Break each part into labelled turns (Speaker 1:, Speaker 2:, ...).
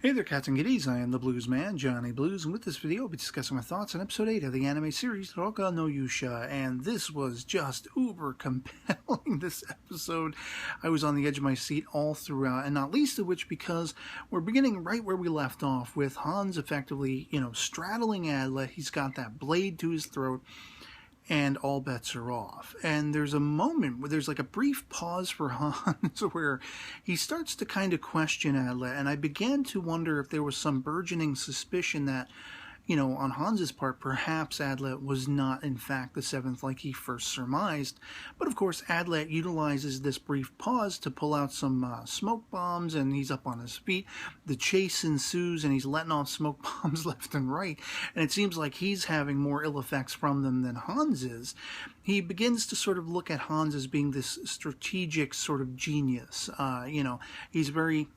Speaker 1: Hey there, cats and kitties. I am the Blues Man, Johnny Blues, and with this video, I'll be discussing my thoughts on episode 8 of the anime series Rokka no勇者, and this was just uber compelling, this episode. I was on the edge of my seat all throughout, and not least of which because we're beginning right where we left off, with Hans effectively, straddling Adlet. He's got that blade to his throat, and all bets are off. And there's a moment where there's like a brief pause for Hans where he starts to kind of question Adlet, and I began to wonder if there was some burgeoning suspicion that, on Hans's part, perhaps Adlet was not in fact the seventh like he first surmised. But of course, Adlet utilizes this brief pause to pull out some smoke bombs, and he's up on his feet. The chase ensues, and he's letting off smoke bombs left and right, and it seems like he's having more ill effects from them than Hans is. He begins to sort of look at Hans as being this strategic sort of genius. He's very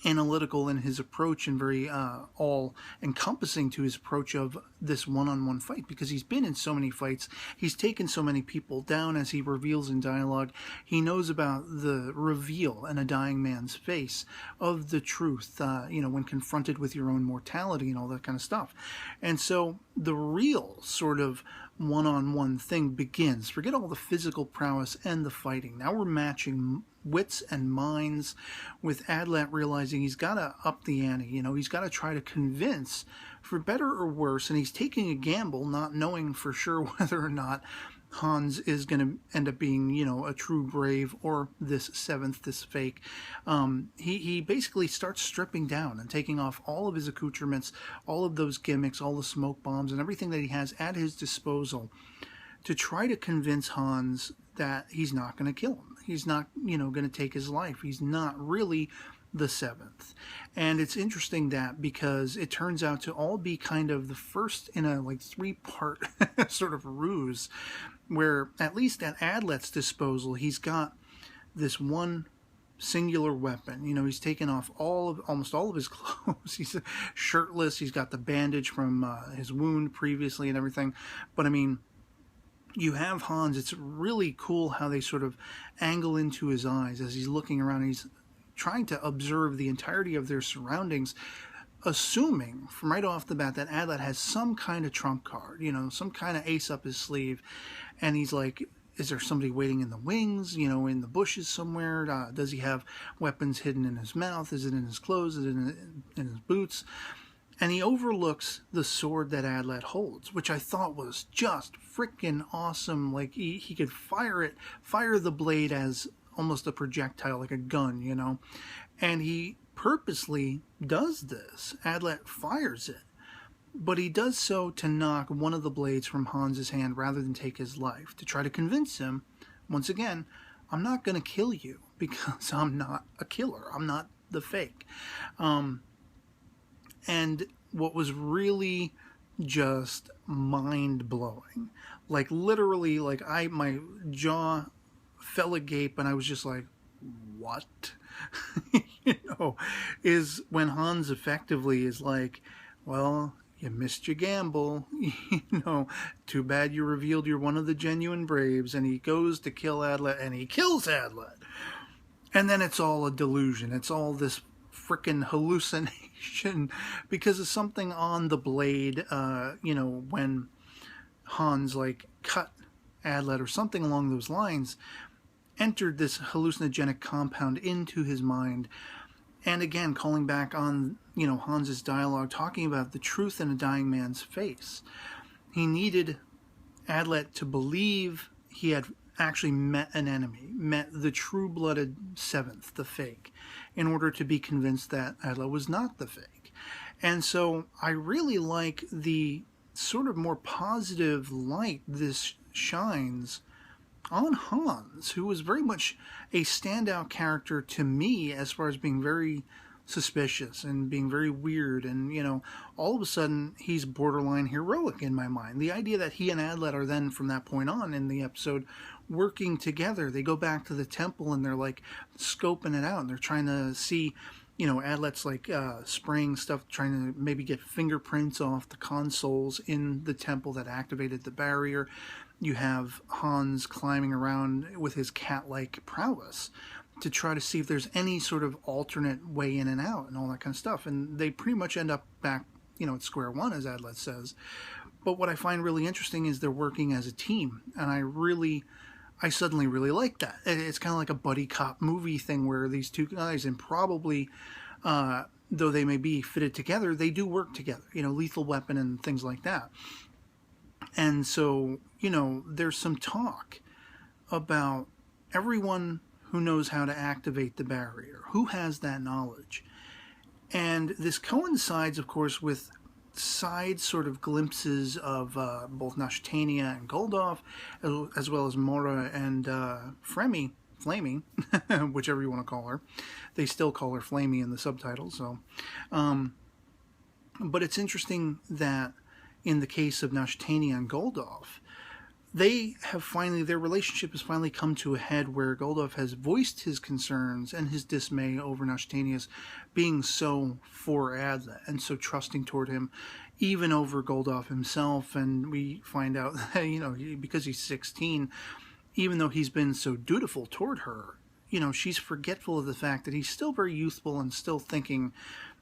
Speaker 1: analytical in his approach and very all-encompassing to his approach of this one-on-one fight, because he's been in so many fights, he's taken so many people down, as he reveals in dialogue. He knows about the reveal in a dying man's face of the truth, when confronted with your own mortality and all that kind of stuff. And so the real sort of one-on-one thing begins. Forget all the physical prowess and the fighting. Now we're matching wits and minds, with Adlet realizing he's got to up the ante. He's got to try to convince, for better or worse, and he's taking a gamble, not knowing for sure whether or not Hans is going to end up being, a true brave, or this seventh, this fake. He basically starts stripping down and taking off all of his accoutrements, all of those gimmicks, all the smoke bombs, and everything that he has at his disposal to try to convince Hans that he's not going to kill him. He's not, going to take his life. He's not really the seventh. And it's interesting that, because it turns out to all be kind of the first in a three-part sort of ruse, where at least at Adlet's disposal, he's got this one singular weapon. He's taken off almost all of his clothes. He's shirtless. He's got the bandage from his wound previously and everything. But I mean, you have Hans. It's really cool how they sort of angle into his eyes as he's looking around. He's trying to observe the entirety of their surroundings, assuming from right off the bat that Adlet has some kind of trump card, some kind of ace up his sleeve. And he's like, is there somebody waiting in the wings, in the bushes somewhere? Does he have weapons hidden in his mouth? Is it in his clothes? Is it in his boots? And he overlooks the sword that Adlet holds, which I thought was just freaking awesome. Like, he could fire the blade as almost a projectile, like a gun, And he purposely does this. Adlet fires it, but he does so to knock one of the blades from Hans's hand rather than take his life, to try to convince him, once again, I'm not going to kill you because I'm not a killer. I'm not the fake. And what was really just mind-blowing, literally, my jaw fell agape, and I was just like, what? Is when Hans effectively is like, well, you missed your gamble, too bad you revealed you're one of the genuine braves. And he goes to kill Adlet, and he kills Adlet. And then it's all a delusion. It's all this frickin' hallucination because of something on the blade, when Hans, cut Adlet or something along those lines, entered this hallucinogenic compound into his mind. And again, calling back on, Hans's dialogue, talking about the truth in a dying man's face. He needed Adlet to believe he had actually met an enemy, met the true-blooded seventh, the fake, in order to be convinced that Adlet was not the fake. And so I really like the sort of more positive light this shines on Hans, who was very much a standout character to me as far as being very suspicious and being very weird, and all of a sudden he's borderline heroic in my mind. The idea that he and Adlet are then, from that point on in the episode, working together. They go back to the temple and they're scoping it out, and they're trying to see, Adlet's spraying stuff, trying to maybe get fingerprints off the consoles in the temple that activated the barrier. You have Hans climbing around with his cat-like prowess to try to see if there's any sort of alternate way in and out and all that kind of stuff. And they pretty much end up back, at square one, as Adlet says. But what I find really interesting is they're working as a team. And I suddenly really like that. It's kind of like a buddy cop movie thing where these two guys, and probably, though they may be fitted together, they do work together, Lethal Weapon and things like that. And so, there's some talk about everyone who knows how to activate the barrier, who has that knowledge. And this coincides, of course, with side sort of glimpses of both Nashtania and Goldov, as well as Mora and Flamey, whichever you want to call her. They still call her Flamey in the subtitles. So, but it's interesting that in the case of Nashtania and Goldov, their relationship has finally come to a head where Goldov has voiced his concerns and his dismay over Nashtania's being so for Adlet and so trusting toward him, even over Goldov himself. And we find out that, because he's 16, even though he's been so dutiful toward her, she's forgetful of the fact that he's still very youthful and still thinking,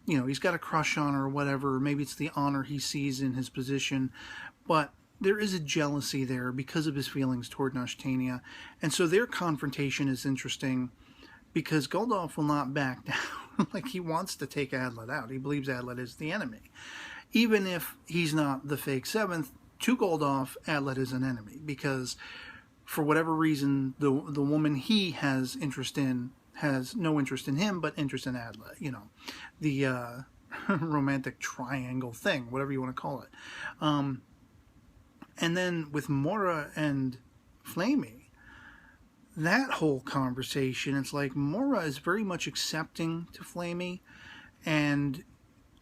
Speaker 1: he's got a crush on her or whatever. Maybe it's the honor he sees in his position, but there is a jealousy there because of his feelings toward Nashtania. And so their confrontation is interesting because Goldov will not back down. Like, he wants to take Adlet out. He believes Adlet is the enemy. Even if he's not the fake seventh, to Goldov, Adlet is an enemy because for whatever reason, the woman he has interest in has no interest in him, but interest in Adlet. The romantic triangle thing, whatever you want to call it. And then with Mora and Flamey, that whole conversation, it's like Mora is very much accepting to Flamey, and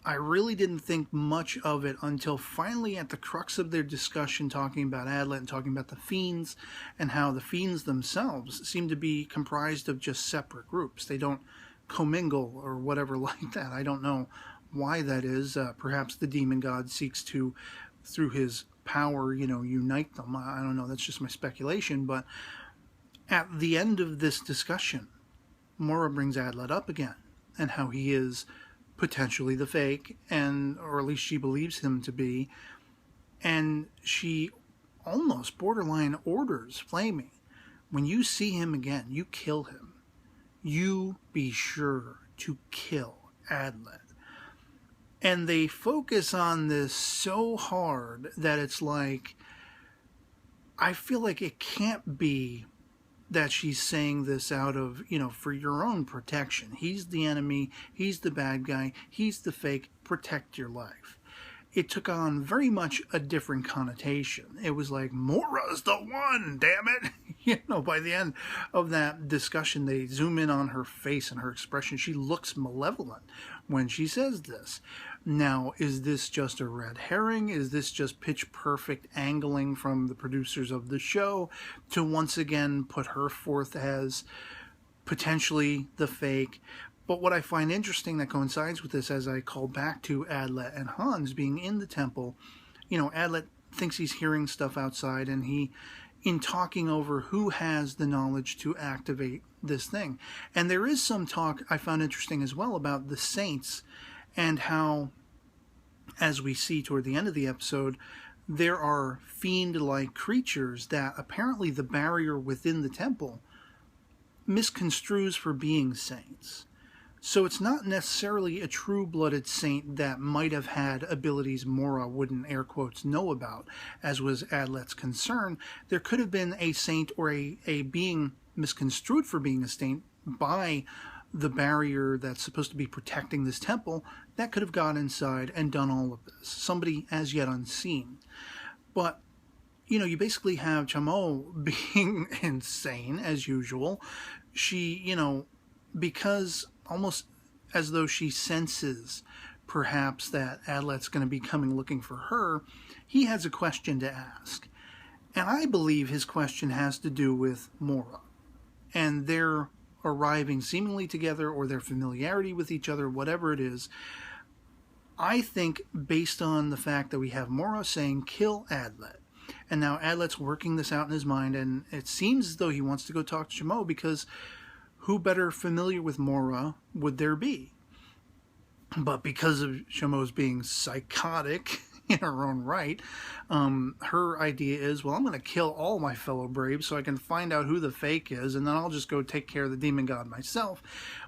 Speaker 1: I really didn't think much of it until finally at the crux of their discussion, talking about Adlet and talking about the Fiends, and how the Fiends themselves seem to be comprised of just separate groups. They don't commingle or whatever like that. I don't know why that is. Perhaps the demon god seeks to, through his power, unite them. I don't know. That's just my speculation. But at the end of this discussion, Mora brings Adlet up again and how he is potentially the fake, or at least she believes him to be. And she almost borderline orders Flamey, when you see him again, you kill him. You be sure to kill Adlet. And they focus on this so hard that it's like, I feel like it can't be that she's saying this out of, for your own protection. He's the enemy. He's the bad guy. He's the fake. Protect your life. It took on very much a different connotation. It was like, Mora's the one, damn it. By the end of that discussion, they zoom in on her face and her expression. She looks malevolent when she says this. Now, is this just a red herring? Is this just pitch perfect angling from the producers of the show to once again put her forth as potentially the fake? But what I find interesting that coincides with this, as I call back to Adlet and Hans being in the temple, Adlet thinks he's hearing stuff outside, and he, in talking over who has the knowledge to activate this thing. And there is some talk I found interesting as well about the saints, and how, as we see toward the end of the episode, there are fiend-like creatures that apparently the barrier within the temple misconstrues for being saints. So it's not necessarily a true-blooded saint that might have had abilities Mora wouldn't, air quotes, know about, as was Adlet's concern. There could have been a saint or a being misconstrued for being a saint by the barrier that's supposed to be protecting this temple that could have gone inside and done all of this. Somebody as yet unseen. But, you basically have Chamo being insane, as usual. She, because almost as though she senses perhaps that Adlet's going to be coming looking for her, he has a question to ask. And I believe his question has to do with Mora and their arriving seemingly together, or their familiarity with each other, whatever it is. I think based on the fact that we have Mora saying, kill Adlet. And now Adlet's working this out in his mind, and it seems as though he wants to go talk to Chamo, because who better familiar with Mora would there be? But because of Shimo's being psychotic in her own right, her idea is, well, I'm going to kill all my fellow Braves so I can find out who the fake is, and then I'll just go take care of the demon god myself.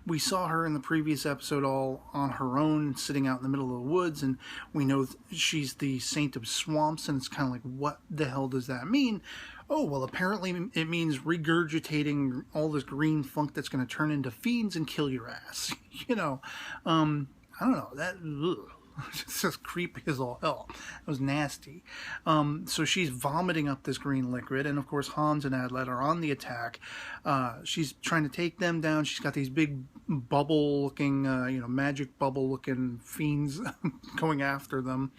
Speaker 1: We saw her in the previous episode all on her own, sitting out in the middle of the woods, and we know she's the Saint of Swamps, and it's kind of like, what the hell does that mean? Oh, well, apparently it means regurgitating all this green funk that's going to turn into fiends and kill your ass. You know, I don't know, that... Ugh. It's just creepy as all hell. It was nasty. So she's vomiting up this green liquid, and of course Hans and Adlet are on the attack. She's trying to take them down. She's got these big bubble-looking, magic bubble-looking fiends going after them.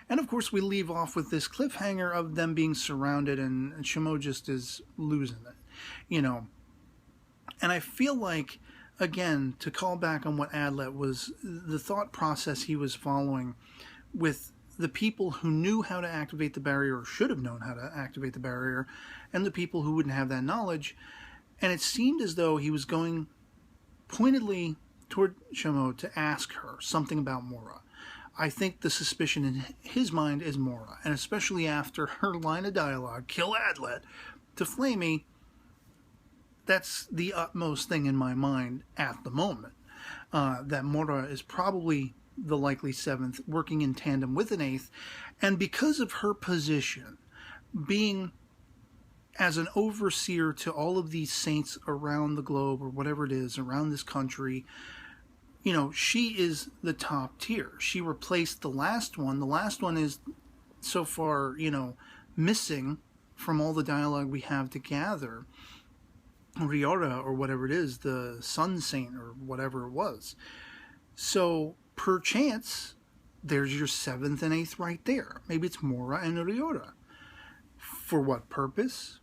Speaker 1: And of course we leave off with this cliffhanger of them being surrounded, and Shimo just is losing it, you know. And I feel like, again, to call back on what Adlet was, the thought process he was following with the people who knew how to activate the barrier, or should have known how to activate the barrier, and the people who wouldn't have that knowledge. And it seemed as though he was going pointedly toward Shimo to ask her something about Mora. I think the suspicion in his mind is Mora, and especially after her line of dialogue, "Kill Adlet," to Flamey, that's the utmost thing in my mind at the moment, that Mora is probably the likely 7th, working in tandem with an 8th, and because of her position, being as an overseer to all of these saints around the globe, or whatever it is, around this country, you know, she is the top tier. She replaced the last one. The last one is, so far, you know, missing from all the dialogue we have to gather. Riora, or whatever it is, the Sun Saint, or whatever it was. So, perchance, there's your 7th and 8th right there. Maybe it's Mora and Riora. For what purpose?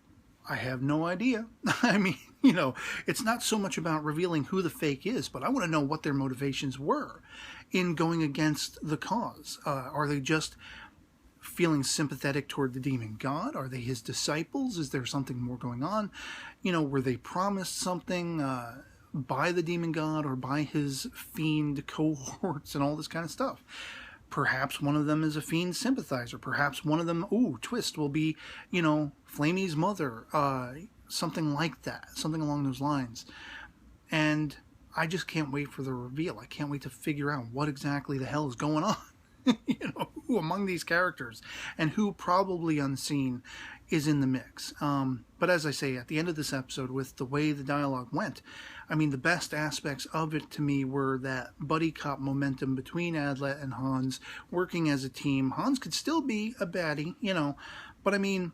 Speaker 1: I have no idea. I mean, you know, it's not so much about revealing who the fake is, but I want to know what their motivations were in going against the cause. Are they just feeling sympathetic toward the demon god? Are they his disciples? Is there something more going on? You know, were they promised something by the demon god or by his fiend cohorts and all this kind of stuff? Perhaps one of them is a fiend sympathizer. Perhaps one of them, twist, will be, you know, Flamey's mother. Something like that. Something along those lines. And I just can't wait for the reveal. I can't wait to figure out what exactly the hell is going on. You know, who among these characters, and who probably unseen is in the mix. But as I say, at the end of this episode, with the way the dialogue went, I mean, the best aspects of it to me were that buddy cop momentum between Adlet and Hans, working as a team. Hans could still be a baddie, you know, but I mean,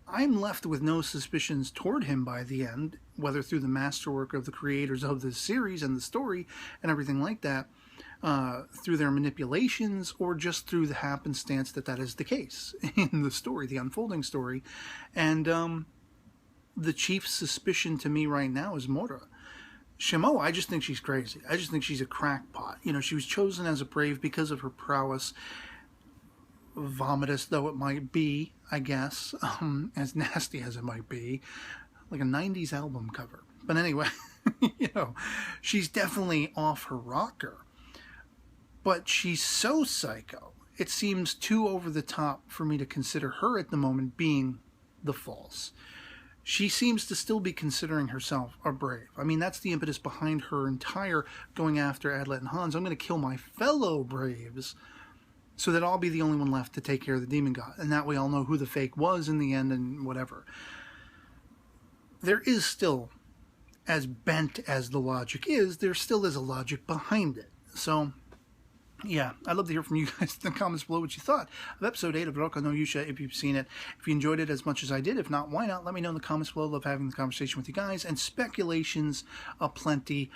Speaker 1: I'm left with no suspicions toward him by the end, whether through the masterwork of the creators of this series and the story and everything like that, through their manipulations, or just through the happenstance that is the case in the story, the unfolding story. And the chief suspicion to me right now is Mora. Shimo, I just think she's crazy. I just think she's a crackpot. You know, she was chosen as a brave because of her prowess, vomitous though it might be, I guess, as nasty as it might be, like a 90s album cover. But anyway, you know, she's definitely off her rocker. But she's so psycho, it seems too over the top for me to consider her at the moment being the false. She seems to still be considering herself a brave. I mean, that's the impetus behind her entire going after Adlet and Hans. I'm going to kill my fellow braves so that I'll be the only one left to take care of the demon god. And that way I'll know who the fake was in the end and whatever. There is still, as bent as the logic is, there still is a logic behind it. So, yeah, I'd love to hear from you guys in the comments below what you thought of episode 8 of Rokka no Yuusha, if you've seen it. If you enjoyed it as much as I did. If not, why not? Let me know in the comments below. Love having the conversation with you guys. And speculations aplenty.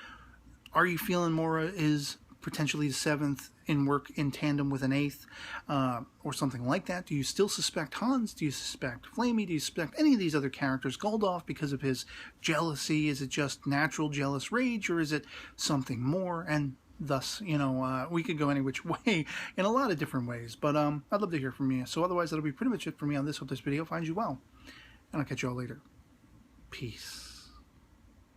Speaker 1: Are you feeling Mora is potentially the 7th in work in tandem with an 8th, or something like that? Do you still suspect Hans? Do you suspect Flamey? Do you suspect any of these other characters? Goldolf because of his jealousy? Is it just natural jealous rage, or is it something more? And thus, you know, we could go any which way in a lot of different ways, but I'd love to hear from you. So otherwise, that'll be pretty much it for me on this. Hope this video finds you well, and I'll catch you all later. Peace.